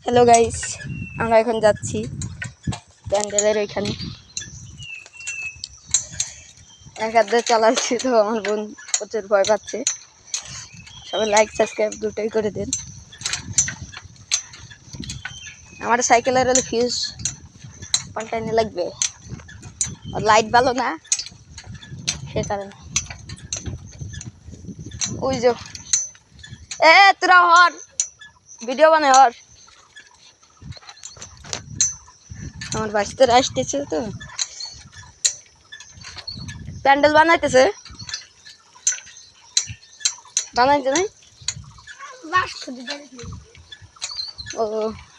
Hello guys, আমরা এখন যাচ্ছি প্যান্ডেলের ওইখানে। এক হাত দিয়ে চালাচ্ছি তো আমার বোন প্রচুর ভয় পাচ্ছে। সবাই লাইক সাবস্ক্রাইব দুটোই করে দিন। আমার সাইকেলের হলে ফিউজ পাল্টাইনে লাগবে, লাইট ভালো না সে কারণে। ওই যে তোরা হর ভিডিও বানায় হর, আমার বাচ্চারা আসতেছে তো প্যান্ডেল বানাইতেছে। বানাইতে নাই ও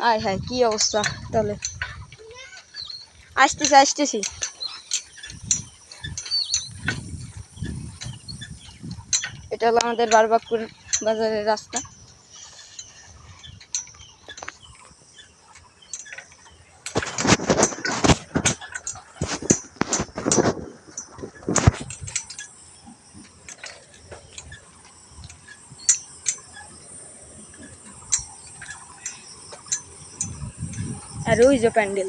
আয় হায় কি অবস্থা। তাহলে আসতেছি এটা হলো আমাদের বারবাকপুর বাজারের রাস্তা। আর ওই যে প্যান্ডেল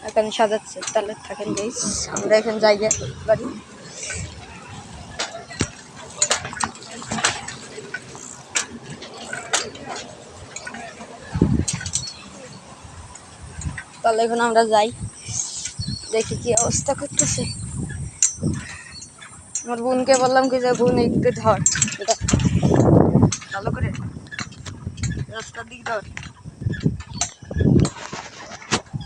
এখানে সাজাচ্ছে, তাহলে থাকেন গাইস, আমরা এখানে জায়গা বাড়ি। তাহলে এখন আমরা যাই, দেখি কি অবস্থা করতেছে। আমার বোনকে বললাম কি যে বোন একটু ধর, ভালো করে রাস্তার দিক ধর।